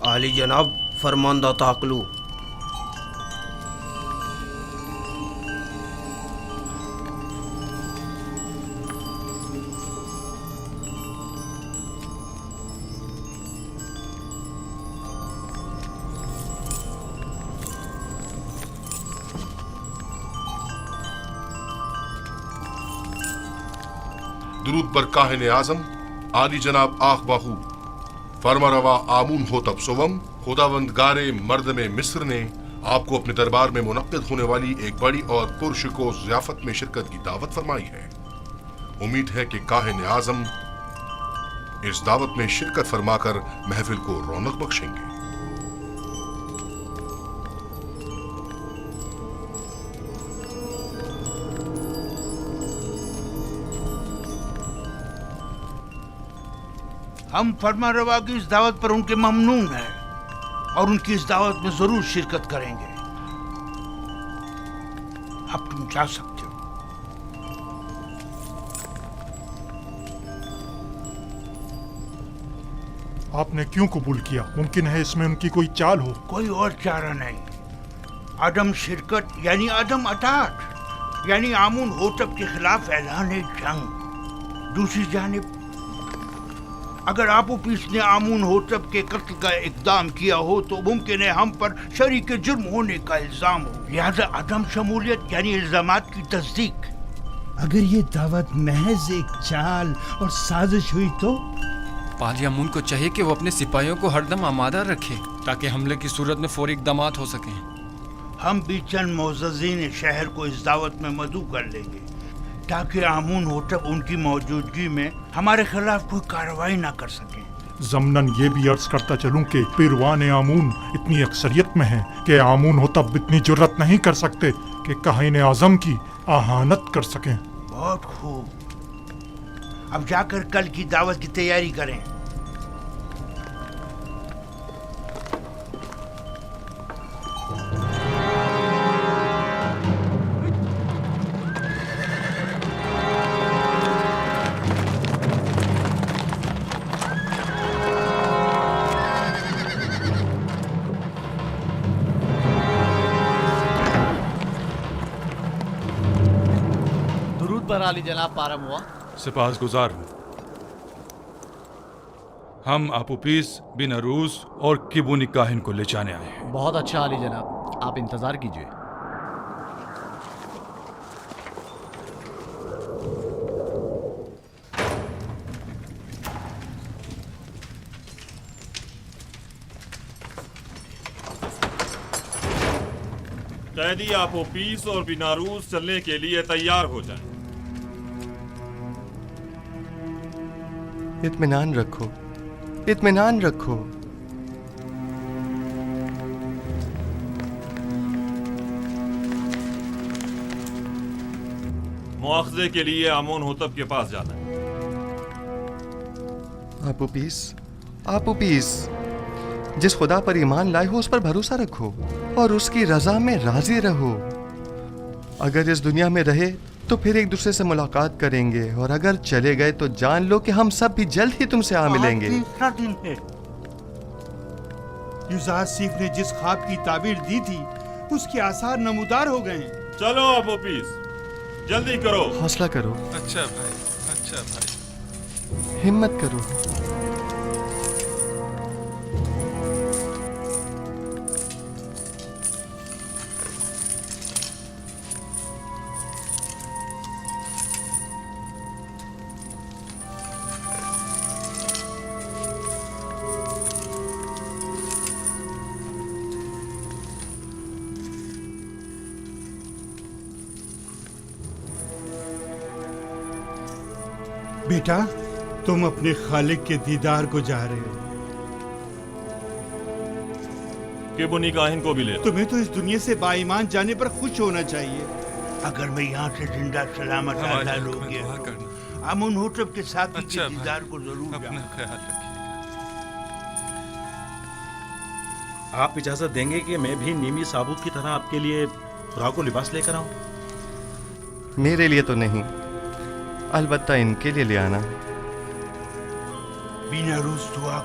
عالی جناب فرماندہ تعقلو. درود بر کاہن اعظم عالی جناب آخ باہو فرما روا آمون ہوتب سوم. خداوندگار مردم مصر نے آپ کو اپنے دربار میں منعقد ہونے والی ایک بڑی اور پرشکوہ ضیافت میں شرکت کی دعوت فرمائی ہے. امید ہے کہ کاہن اعظم اس دعوت میں شرکت فرما کر محفل کو رونق بخشیں گے. ہم فرما روا کی اس دعوت پر ان کے ممنون ہیں اور ان کی اس دعوت میں ضرور شرکت کریں گے. اب تم جا سکتے ہو. آپ نے کیوں قبول کیا؟ ممکن ہے اس میں ان کی کوئی چال ہو. کوئی اور چارہ نہیں. عدم شرکت یعنی عدم اطاعت، یعنی آمون ہوتب کے خلاف اعلان جنگ. دوسری جانب اگر آپوپیس نے آمون ہوتب کے قتل کا اقدام کیا ہو تو ممکن ہے ہم پر شریک جرم ہونے کا الزام ہو. لہذا عدم شمولیت یعنی الزامات کی تصدیق. اگر یہ دعوت محض ایک چال اور سازش ہوئی تو پالی امون کو چاہیے کہ وہ اپنے سپاہیوں کو ہر دم آمادہ رکھے تاکہ حملے کی صورت میں فوری اقدامات ہو سکیں. ہم بھی چند معززین شہر کو اس دعوت میں مدعو کر لیں گے تاکہ آمون ہوتب ان کی موجودگی میں ہمارے خلاف کوئی کارروائی نہ کر سکیں. ضمناً یہ بھی عرض کرتا چلوں کہ پیروان آمون اتنی اکثریت میں ہیں کہ آمون ہوتب اتنی جرت نہیں کر سکتے کہ کاہن اعظم کی اہانت کر سکیں. بہت خوب. اب جا کر کل کی دعوت کی تیاری کریں. پر عالی جناب پارم ہوا. سپاس گزار ہوں. ہم آپوپیس بن عروس اور کبونی کاہن کو لے جانے آئے ہیں. بہت اچھا عالی جناب، آپ انتظار کیجیے. قیدی آپوپیس اور بناروس چلنے کے لیے تیار ہو جائیں. اطمینان رکھو، اطمینان رکھو. مواخذے کے لیے آمون ہوتب کے پاس جانا ہے. آپوپیس، آپوپیس، جس خدا پر ایمان لائے ہو اس پر بھروسہ رکھو اور اس کی رضا میں راضی رہو. اگر اس دنیا میں رہے تو پھر ایک دوسرے سے ملاقات کریں گے، اور اگر چلے گئے تو جان لو کہ ہم سب بھی جلد ہی تم سے آ ملیں گے. تیسرا دن ہے. یوزاسیف نے جس خواب کی تعبیر دی تھی اس کے آثار نمودار ہو گئے ہیں. چلو آپوپیس، جلدی کرو. حوصلہ کرو. اچھا بھائی، اچھا بھائی. ہمت کرو. بیٹا، تم اپنے خالق کے دیدار کو جا رہے ہو. کبونی کاہن کو بھی لے. تمہیں تو اس دنیا سے با ایمان جانے پر خوش ہونا چاہیے. اگر میں یہاں سے زندہ سلامت آزاد ہو گیا تو آمون ہوتب کے ساتھی کے دیدار کو ضرور اپنا خیال رکھیے. آپ اجازت دیں گے کہ میں بھی نیمی ثابوت کی طرح آپ کے لیے خوراک و لباس لے کر آؤں؟ میرے لیے تو نہیں، البتہ ان کے لیے لے آنا. بناروس دعا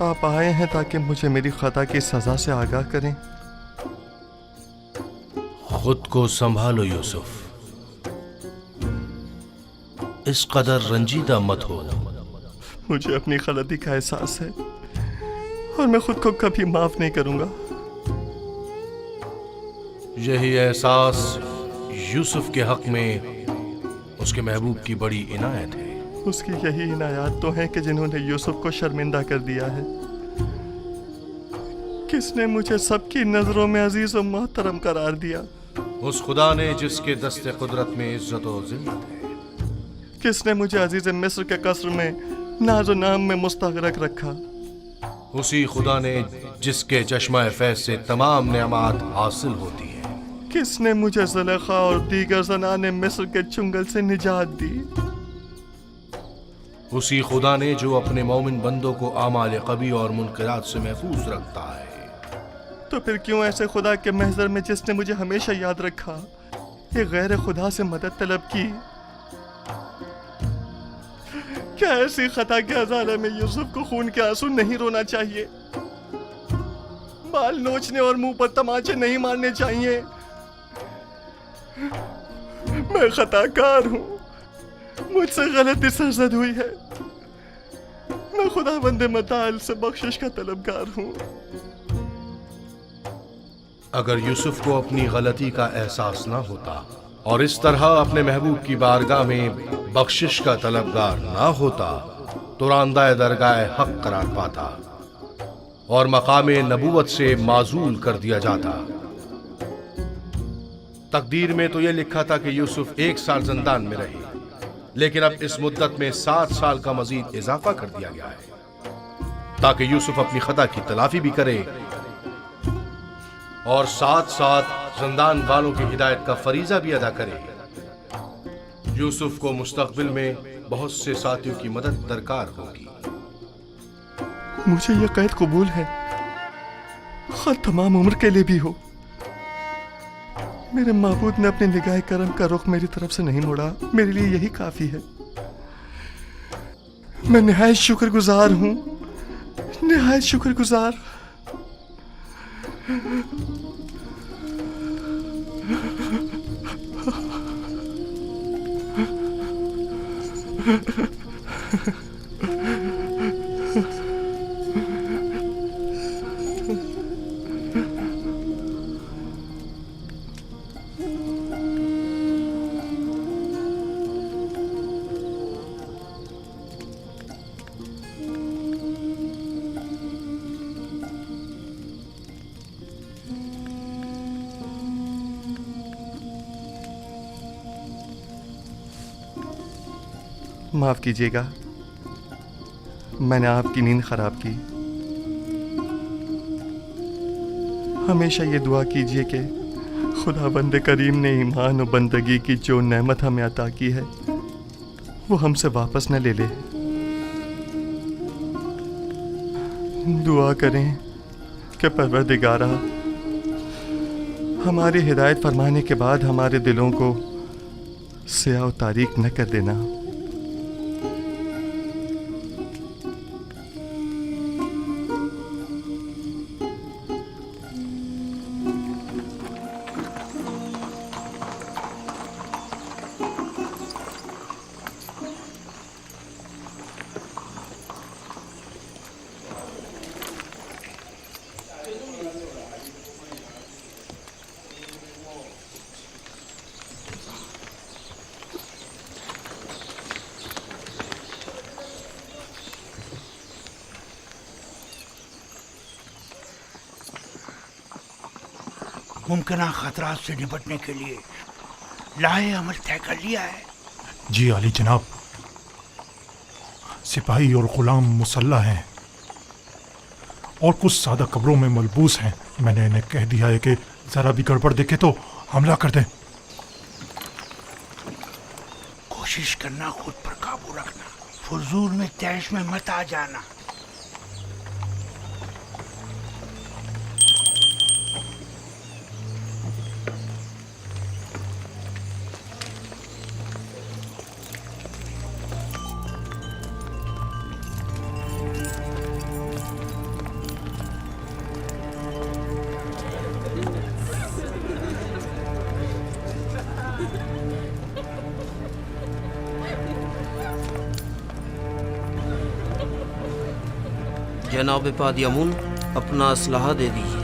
آپ آئے ہیں تاکہ مجھے میری خطا کی سزا سے آگاہ کریں۔ خود کو سنبھالو یوسف، اس قدر رنجیدہ مت ہو۔ مجھے اپنی غلطی کا احساس ہے اور میں خود کو کبھی معاف نہیں کروں گا۔ یہی احساس یوسف کے حق میں اس کے محبوب کی بڑی عنایت ہے۔ اس کی یہی عنایات تو ہیں کہ جنہوں نے یوسف کو شرمندہ کر دیا ہے۔ کس نے مجھے سب کی نظروں میں عزیز و محترم قرار دیا؟ اس خدا نے جس کے دست قدرت میں عزت و ذلت ہے۔ کس نے مجھے عزیز مصر کے قصر میں ناز و نام میں مستغرق رکھا؟ اسی خدا نے جس کے چشمہ فیض سے تمام نعمات حاصل ہوتی ہیں۔ کس نے مجھے زلیخا اور دیگر زنان مصر کے چنگل سے نجات دی؟ اسی خدا نے جو اپنے مومن بندوں کو اعمال قبیح اور منکرات سے محفوظ رکھتا ہے۔ تو پھر کیوں ایسے خدا کے محضر میں جس نے مجھے ہمیشہ یاد رکھا ایک غیر خدا سے مدد طلب کی؟ کیا ایسی خطا کے ازالے میں یوسف کو خون کے آنسو نہیں رونا چاہیے؟ بال نوچنے اور منہ پر تماچے نہیں مارنے چاہیے؟ میں خطا کار ہوں، مجھ سے غلطی سرزد ہوئی ہے، میں خدا بند متعال سے بخشش کا طلبگار ہوں۔ اگر یوسف کو اپنی غلطی کا احساس نہ ہوتا اور اس طرح اپنے محبوب کی بارگاہ میں بخشش کا طلبگار نہ ہوتا تو راندہ درگاہ حق قرار پاتا اور مقام نبوت سے معزول کر دیا جاتا۔ تقدیر میں تو یہ لکھا تھا کہ یوسف 1 سال زندان میں رہے، لیکن اب اس مدت میں 7 سال کا مزید اضافہ کر دیا گیا ہے تاکہ یوسف اپنی خطا کی تلافی بھی کرے اور ساتھ ساتھ زندان والوں کی ہدایت کا فریضہ بھی ادا کرے۔ یوسف کو مستقبل میں بہت سے ساتھیوں کی مدد درکار ہوگی۔ مجھے یہ قید قبول ہے، خود تمام عمر کے لیے بھی ہو۔ میرے معبود نے اپنے نگاہ کرم کا رخ میری طرف سے نہیں موڑا، میرے لیے یہی کافی ہے۔ میں نہایت شکر گزار ہوں، نہایت شکر گزار۔ معاف کیجیے گا، میں نے آپ کی نیند خراب کی۔ ہمیشہ یہ دعا کیجیے کہ خدا بند کریم نے ایمان و بندگی کی جو نعمت ہمیں عطا کی ہے وہ ہم سے واپس نہ لے لے۔ دعا کریں کہ پروردگارا ہماری ہدایت فرمانے کے بعد ہمارے دلوں کو سیاہ و تاریک نہ کر دینا۔ ممکنہ خطرات سے نپٹنے کے لیے لاہے عمل طے کر لیا ہے؟ جی عالی جناب، سپاہی اور غلام مسلح ہیں اور کچھ سادہ قبروں میں ملبوس ہیں۔ میں نے انہیں کہہ دیا ہے کہ ذرا بھی گڑبڑ دیکھے تو حملہ کر دیں۔ کوشش کرنا خود پر قابو رکھنا، فضول میں تیش میں مت آ جانا۔ جناب پادی امون اپنا اسلحہ دے دیجیے۔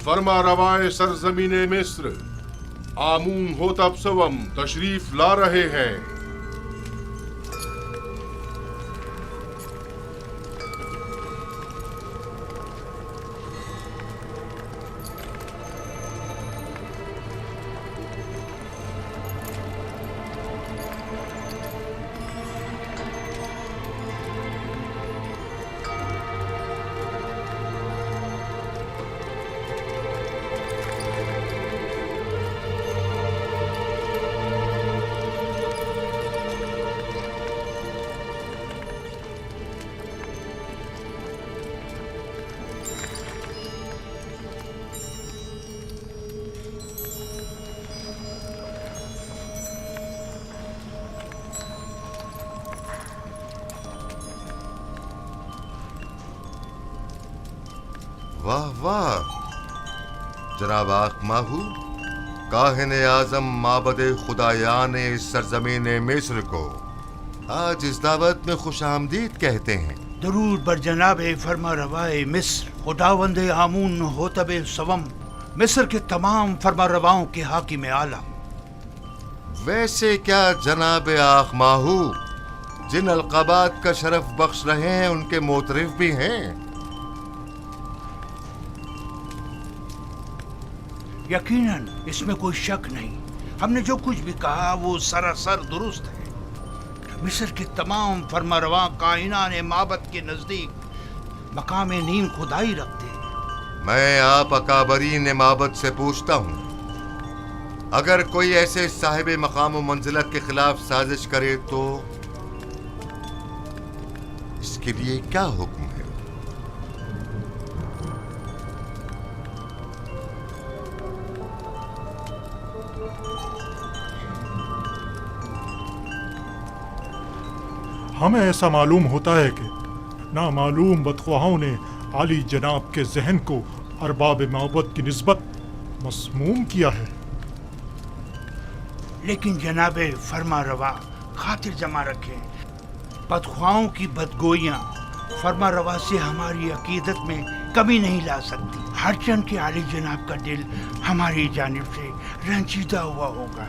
فرما روائے سرزمین مصر آمون ہوتب سوم تشریف لا رہے ہیں۔ واہ واہ جناب آق ماہو، کاہن اعظم معبد خدایان سرزمین مصر کو آج اس دعوت میں خوش آمدید کہتے ہیں۔ درود بر جناب فرما روائے مصر خداوند آمون ہوتب سوم، مصر کے تمام فرما رواؤں کے حاکم اعلیٰ۔ ویسے کیا جناب آق ماہو جن القابات کا شرف بخش رہے ہیں ان کے معترف بھی ہیں؟ یقیناً اس میں کوئی شک نہیں، ہم نے جو کچھ بھی کہا وہ سراسر درست ہے۔ مصر کے تمام فرمانرواں کائنان معبد کے نزدیک مقام نیم خدائی رکھتے ہیں۔ میں آپ اکابرین معبد سے پوچھتا ہوں، اگر کوئی ایسے صاحب مقام و منزلت کے خلاف سازش کرے تو اس کے لیے کیا حکم ہے؟ ہمیں ایسا معلوم ہوتا ہے کہ نامعلوم بدخواہوں نے عالی جناب کے ذہن کو ارباب معبد کی نسبت مسموم کیا ہے۔ لیکن جناب فرما روا خاطر جمع رکھیں، بدخواہوں کی بدگوئیاں فرما روا سے ہماری عقیدت میں کمی نہیں لا سکتی، ہر چند کے عالی جناب کا دل ہماری جانب سے رنجیدہ ہوا ہوگا۔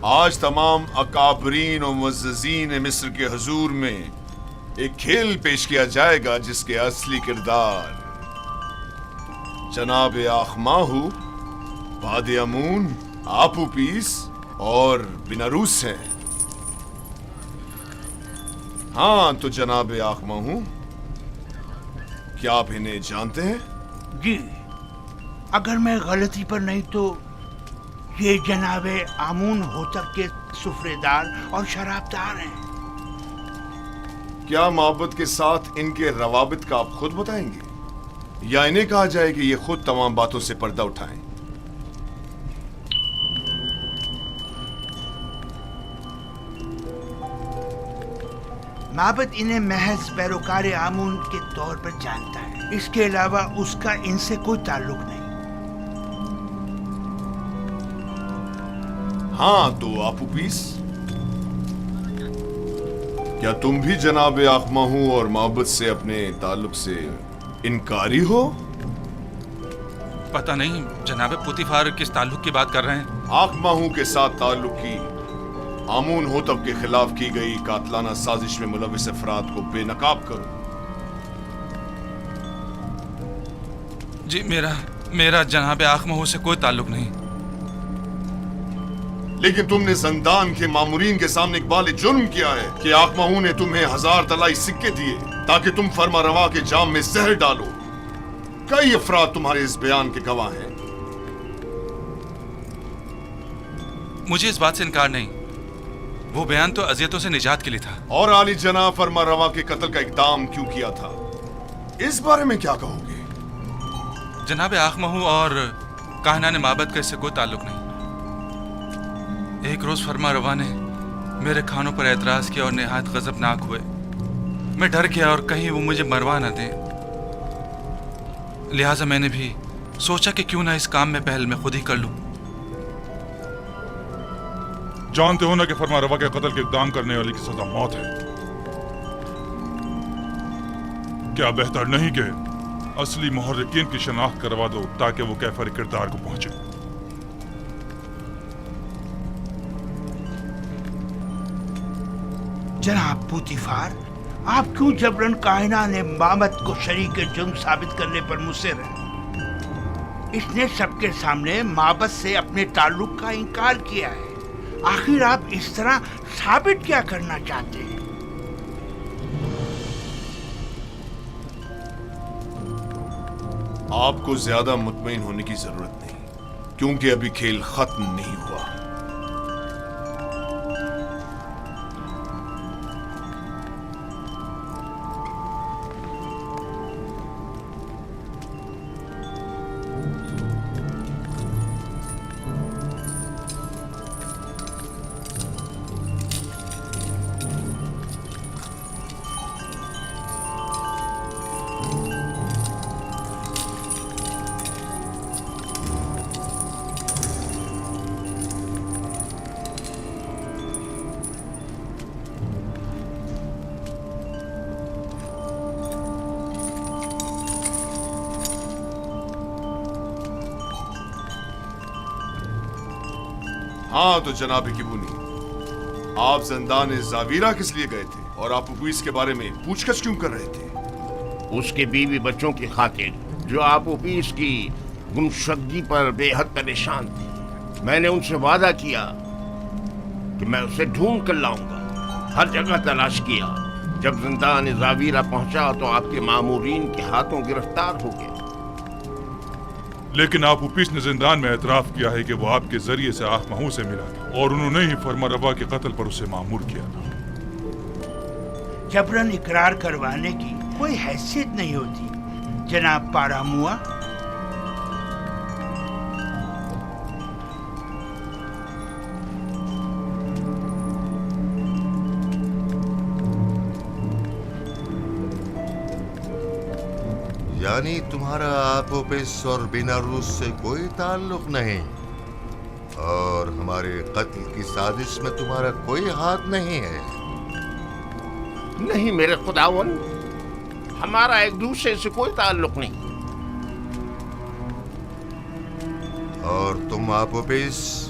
آج تمام اکابرین و معززین مصر کے حضور میں ایک کھیل پیش کیا جائے گا جس کے اصلی کردار جناب آخماہو، وادی امون، آپوپیس اور بیناروس ہیں۔ ہاں تو جناب آخماہو، کیا آپ انہیں جانتے ہیں؟ جی، اگر میں غلطی پر نہیں تو یہ جناب آمون ہوتب کے سفرے دار اور شرابدار ہیں۔ کیا معبد کے ساتھ ان کے روابط کا آپ خود بتائیں گے یا انہیں کہا جائے کہ یہ خود تمام باتوں سے پردہ اٹھائیں؟ معبد انہیں محض پیروکار آمون کے طور پر جانتا ہے، اس کے علاوہ اس کا ان سے کوئی تعلق نہیں۔ ہاں تو آپوپیس، کیا تم بھی جناب آخماہو اور معبد سے اپنے تعلق سے انکاری ہو؟ پتہ نہیں جناب پوتیفار کس تعلق کی بات کر رہے ہیں؟ آخماہو کے ساتھ تعلق کی آمون ہوتب کے خلاف کی گئی قاتلانہ سازش میں ملوث افراد کو بے نقاب کرو۔ جی میرا جناب آخماہو سے کوئی تعلق نہیں۔ لیکن تم نے زندان کے مامورین کے سامنے اقبال جرم کیا ہے کہ آخماہو نے تمہیں 1000 طلائی سکے دیے تاکہ تم فرما روا کے جام میں زہر ڈالو۔ کئی افراد تمہارے اس بیان کے گواہ ہیں۔ مجھے اس بات سے انکار نہیں، وہ بیان تو اذیتوں سے نجات کے لیے تھا۔ اور عالی جناب فرما روا کے قتل کا اقدام کیوں کیا تھا، اس بارے میں کیا کہو گے؟ جناب آخماہو اور کاہنان معبد کا اس سے کوئی تعلق نہیں۔ ایک روز فرما روا نے میرے کھانوں پر اعتراض کیا اور نہایت غضبناک ہوئے۔ میں ڈر گیا اور کہیں وہ مجھے مروا نہ دیں، لہٰذا میں نے بھی سوچا کہ کیوں نہ اس کام میں پہل میں خود ہی کر لوں۔ جانتے ہو نا کہ فرما روا کے قتل کے اقدام کرنے والی کی سزا موت ہے۔ کیا بہتر نہیں کہ اصلی محرکین کی شناخت کروا دو تاکہ وہ کیفر کردار کو پہنچے؟ جناب پوتیفار، آپ کیوں جبرن کائنہ نے معبد کو شریک جرم ثابت کرنے پر مصر ہیں؟ اس نے سب کے سامنے معبد سے اپنے تعلق کا انکار کیا ہے۔ آخر آپ اس طرح ثابت کیا کرنا چاہتے ہیں؟ آپ کو زیادہ مطمئن ہونے کی ضرورت نہیں، کیونکہ ابھی کھیل ختم نہیں ہوا۔ ہاں تو جناب کبونی، آپ زندان زاویرہ کس لیے گئے تھے اور آپ اپویس کے بارے میں پوچھ گچھ کیوں کر رہے تھے؟ اس کے بیوی بچوں کی خاطر جو آپوپیس کی گمشدگی پر بے حد پریشان تھی۔ میں نے ان سے وعدہ کیا کہ میں اسے ڈھونڈ کر لاؤں گا، ہر جگہ تلاش کیا۔ جب زندان زاویرہ پہنچا تو آپ کے مامورین کے ہاتھوں گرفتار ہو گئے۔ لیکن آپوپیس نے زندان میں اعتراف کیا ہے کہ وہ آپ کے ذریعے سے آخماہو سے ملا تھا اور انہوں نے ہی فرما روا کے قتل پر اسے مامور کیا تھا۔ جبرن اقرار کروانے کی کوئی حیثیت نہیں ہوتی جناب پاراموا۔ یعنی تمہارا آپوپیس اور بیناروس سے کوئی تعلق نہیں اور ہمارے قتل کی سازش میں تمہارا کوئی ہاتھ نہیں ہے؟ نہیں میرے خداون، ہمارا ایک دوسرے سے کوئی تعلق نہیں۔ اور تم آپوپیس،